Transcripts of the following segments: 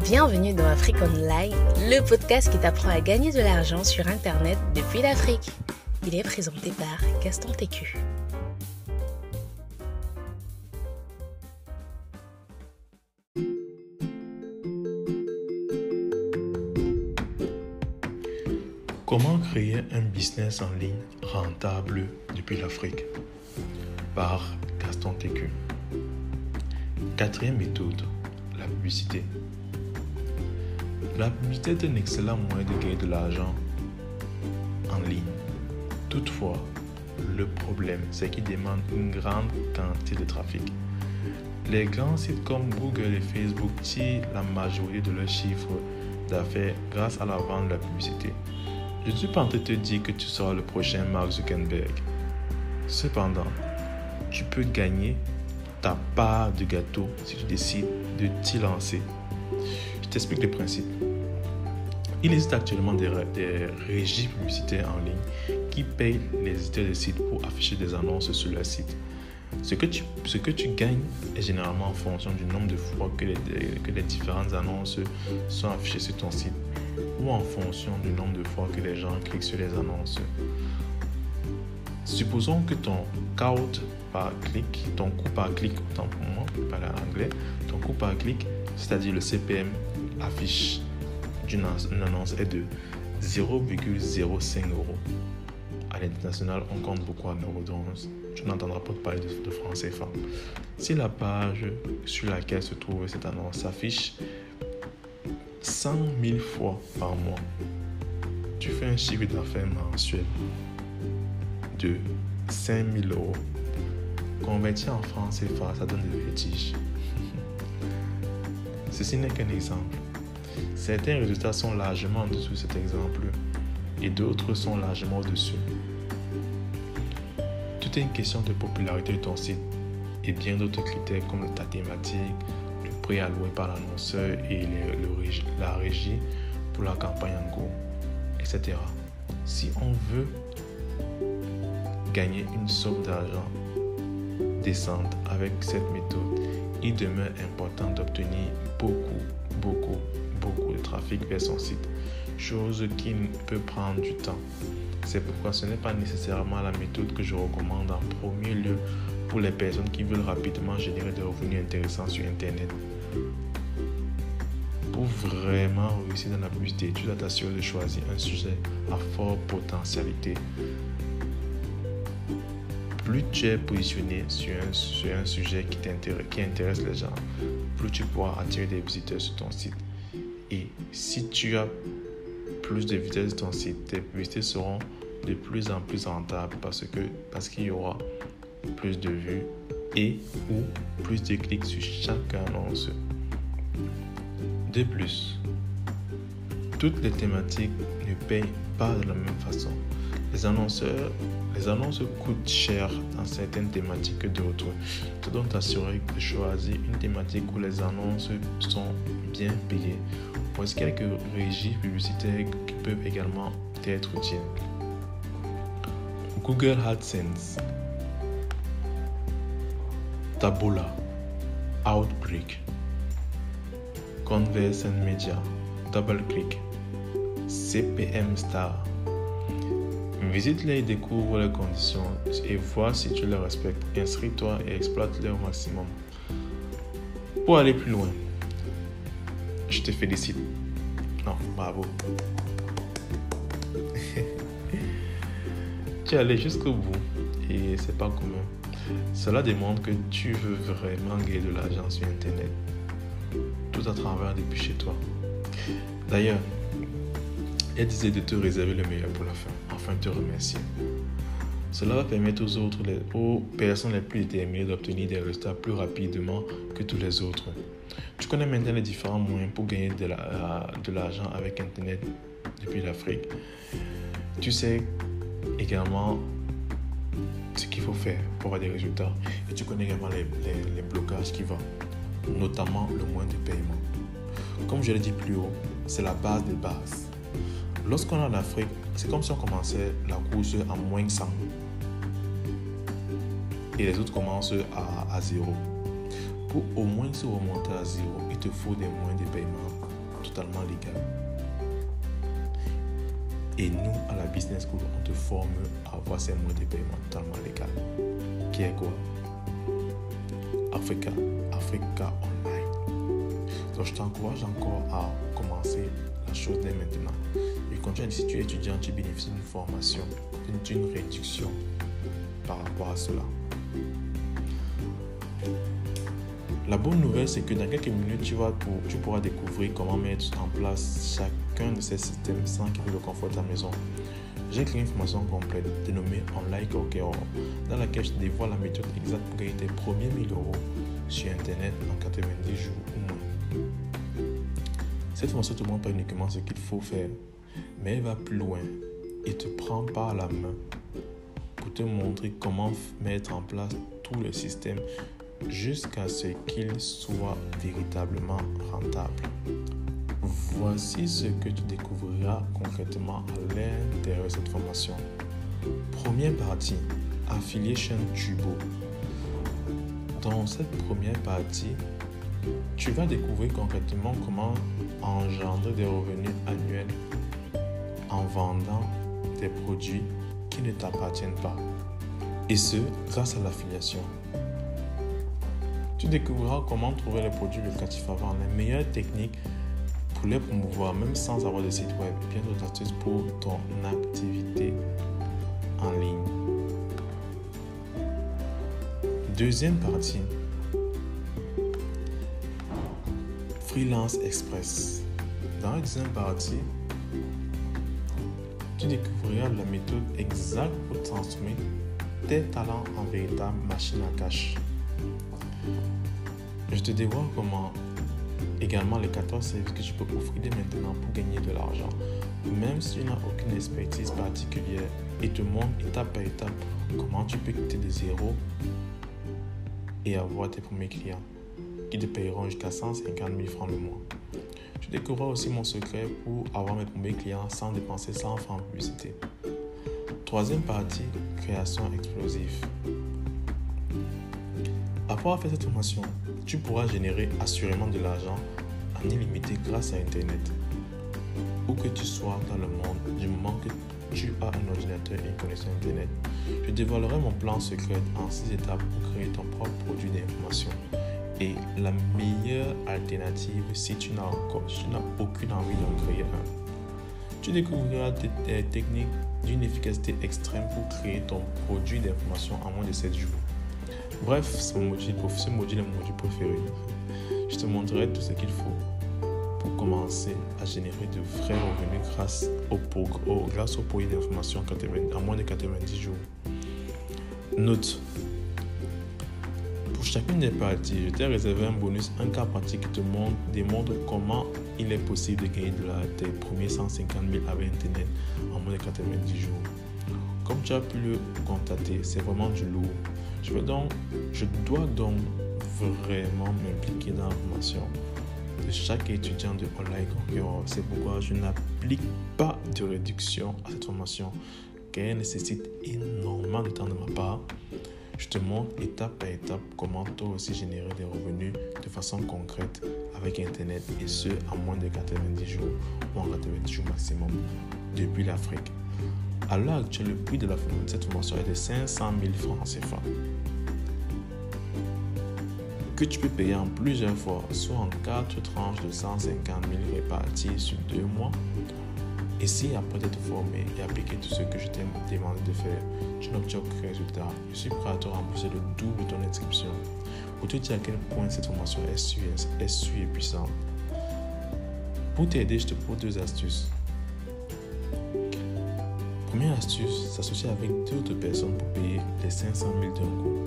Bienvenue dans Afrique Online, le podcast qui t'apprend à gagner de l'argent sur Internet depuis l'Afrique. Il est présenté par Gaston TQ. Comment créer un business en ligne rentable depuis l'Afrique? Par Gaston TQ. Quatrième méthode, la publicité. La publicité est un excellent moyen de gagner de l'argent en ligne. Toutefois, le problème, c'est qu'il demande une grande quantité de trafic. Les grands sites comme Google et Facebook tirent la majorité de leurs chiffres d'affaires grâce à la vente de la publicité. Je ne suis pas en train de te dire que tu seras le prochain Mark Zuckerberg. Cependant, tu peux gagner ta part de gâteau si tu décides de t'y lancer. Je t'explique le principe. Il existe actuellement des régies publicitaires en ligne qui payent les éditeurs de sites pour afficher des annonces sur leur site. Ce que tu gagnes est généralement en fonction du nombre de fois que les différentes annonces sont affichées sur ton site ou en fonction du nombre de fois que les gens cliquent sur les annonces. Supposons que ton coût par clic, autant pour moi, je parle en anglais, ton coût par clic, c'est-à-dire le CPM affiche d'une annonce est de 0,05 €. À l'international, on compte beaucoup en euros, donc tu n'entendras pas parler de francs CFA. Si la page sur laquelle se trouve cette annonce s'affiche 100 000 fois par mois, tu fais un chiffre d'affaires mensuel de 5 000 €. Converti en francs CFA, ça donne des vertiges. Ceci n'est qu'un exemple. Certains résultats sont largement en dessous de cet exemple et d'autres sont largement au-dessus. Tout est une question de popularité de ton site et bien d'autres critères comme ta thématique, le prix alloué par l'annonceur et la régie pour la campagne en cours, etc. Si on veut gagner une somme d'argent décente avec cette méthode, il demeure important d'obtenir beaucoup de trafic vers son site, chose qui peut prendre du temps. C'est pourquoi ce n'est pas nécessairement la méthode que je recommande en premier lieu pour les personnes qui veulent rapidement générer des revenus intéressants sur Internet. Pour vraiment réussir dans la publicité, tu dois t'assurer de choisir un sujet à forte potentialité. Plus tu es positionné sur un sujet qui intéresse les gens, plus tu pourras attirer des visiteurs sur ton site. Et si tu as plus de visiteurs sur ton site, tes publicités seront de plus en plus rentables parce qu'il y aura plus de vues et ou plus de clics sur chaque annonce. De plus, toutes les thématiques ne payent pas de la même façon. Les annonces coûtent cher dans certaines thématiques que d'autres. Tu dois t'assurer de choisir une thématique où les annonces sont bien payées. Voici quelques régies publicitaires qui peuvent également être utiles. Google AdSense, Taboola, Outbreak, Conversion Media, DoubleClick, CPM Star. Visite-les et découvre les conditions et vois si tu les respectes. Inscris-toi et exploite-les au maximum. Pour aller plus loin, je te félicite. Non, bravo. Tu es allé jusqu'au bout et c'est pas commun. Cela démontre que tu veux vraiment gagner de l'argent sur Internet, tout à travers depuis chez toi. D'ailleurs, elle disait de te réserver le meilleur pour la fin, afin de te remercier. Cela va permettre aux personnes les plus déterminées d'obtenir des résultats plus rapidement que tous les autres. Tu connais maintenant les différents moyens pour gagner de l'argent avec Internet depuis l'Afrique. Tu sais également ce qu'il faut faire pour avoir des résultats. Et tu connais également les blocages qui vont, notamment le moyen de paiement. Comme je l'ai dit plus haut, c'est la base des bases. Lorsqu'on est en Afrique, c'est comme si on commençait la course à moins 100 et les autres commencent à 0. Pour au moins se remonter à 0, il te faut des moyens de paiement totalement légal. Et nous, à la Business School, on te forme à avoir ces moyens de paiement totalement légaux. Qui est quoi? Africa Online. Donc, je t'encourage encore à commencer la chose dès maintenant. Et continue, si tu es étudiant, tu bénéficies d'une formation, d'une réduction par rapport à cela. La bonne nouvelle, c'est que dans quelques minutes, tu pourras découvrir comment mettre en place chacun de ces systèmes sans quitter le confort de ta maison. J'ai créé une formation complète dénommée Online Conqueror, dans laquelle je te dévoile la méthode exacte pour gagner tes premiers 1000 € sur Internet en 90 jours ou moins. Cette formation ne te montre pas uniquement ce qu'il faut faire, mais elle va plus loin et te prend par la main pour te montrer comment mettre en place tout le système jusqu'à ce qu'il soit véritablement rentable. Voici ce que tu découvriras concrètement à l'intérieur de cette formation. Première partie, Affiliation Turbo. Dans cette première partie, tu vas découvrir concrètement comment engendrer des revenus annuels en vendant des produits qui ne t'appartiennent pas. Et ce, grâce à l'affiliation. Tu découvriras comment trouver les produits locatifs à vendre, les meilleures techniques pour les promouvoir, même sans avoir de site web, bien d'autres astuces pour ton activité en ligne. Deuxième partie, Freelance Express. Dans la deuxième partie, tu découvriras la méthode exacte pour transformer tes talents en véritable machine à cash. Je te dévoile comment également les 14 services que tu peux offrir dès maintenant pour gagner de l'argent, même si tu n'as aucune expertise particulière, et te montre étape par étape comment tu peux quitter de zéro et avoir tes premiers clients qui te paieront jusqu'à 150 000 francs le mois. Tu découvriras aussi mon secret pour avoir mes premiers clients sans dépenser 100 francs en publicité. Troisième partie, création explosive. Après avoir fait cette formation, tu pourras générer assurément de l'argent en illimité grâce à Internet. Où que tu sois dans le monde, du moment que tu as un ordinateur et une connexion Internet, je dévoilerai mon plan secret en 6 étapes pour créer ton propre produit d'information. Et la meilleure alternative si tu n'as aucune envie d'en créer un. Tu découvriras des techniques d'une efficacité extrême pour créer ton produit d'information en moins de 7 jours. Bref, ce module est mon module préféré. Je te montrerai tout ce qu'il faut pour commencer à générer de vrais revenus grâce au produit d'information en moins de 90 jours. Note. Pour chacune des parties, je t'ai réservé un bonus, un cas pratique qui te démontre comment il est possible de gagner tes premiers 150 000 avec Internet en moins de 90 jours. Comme tu as pu le constater, c'est vraiment du lourd. Je dois donc vraiment m'impliquer dans la formation de chaque étudiant de Online Conqueror. C'est pourquoi je n'applique pas de réduction à cette formation, car elle nécessite énormément de temps de ma part. Je te montre étape par étape comment toi aussi générer des revenus de façon concrète avec Internet, et ce en moins de 90 jours ou en 90 jours maximum depuis l'Afrique. À l'heure actuelle, le prix de cette formation est de 500 000 francs CFA que tu peux payer en plusieurs fois, soit en 4 tranches de 150 000 réparties sur 2 mois. Et si après d'être formé et appliquer tout ce que je t'ai demandé de faire, tu n'obtiens aucun résultat, je suis prêt à te rembourser le double de ton inscription pour te dire à quel point cette formation est sûre et puissante. Pour t'aider, je te propose 2 astuces. Première astuce, s'associer avec 2 autres personnes pour payer les 500 000 d'un coup,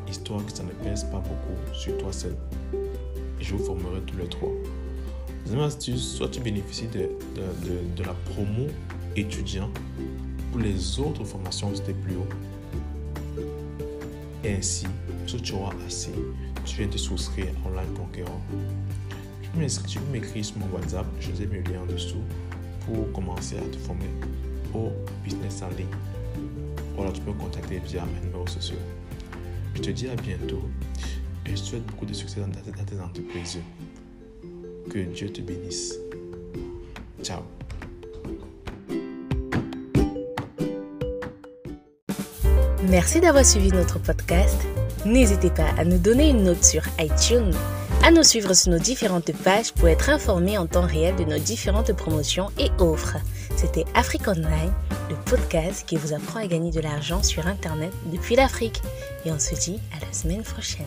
histoire que ça ne pèse pas beaucoup sur toi seul. Et je vous formerai tous les 3. Deuxième astuce, soit tu bénéficies de la promo étudiant pour les autres formations de plus haut. Et ainsi, si tu auras assez, tu viens te souscrire à Online Conqueror. Tu peux m'écrire sur mon WhatsApp, je vous ai mis le lien en dessous pour commencer à te former au business en ligne. Voilà, tu peux me contacter via mes numéros sociaux. Je te dis à bientôt et je te souhaite beaucoup de succès dans tes entreprises. Que Dieu te bénisse. Ciao. Merci d'avoir suivi notre podcast. N'hésitez pas à nous donner une note sur iTunes, à nous suivre sur nos différentes pages pour être informé en temps réel de nos différentes promotions et offres. C'était Afrique Online, le podcast qui vous apprend à gagner de l'argent sur Internet depuis l'Afrique. Et on se dit à la semaine prochaine.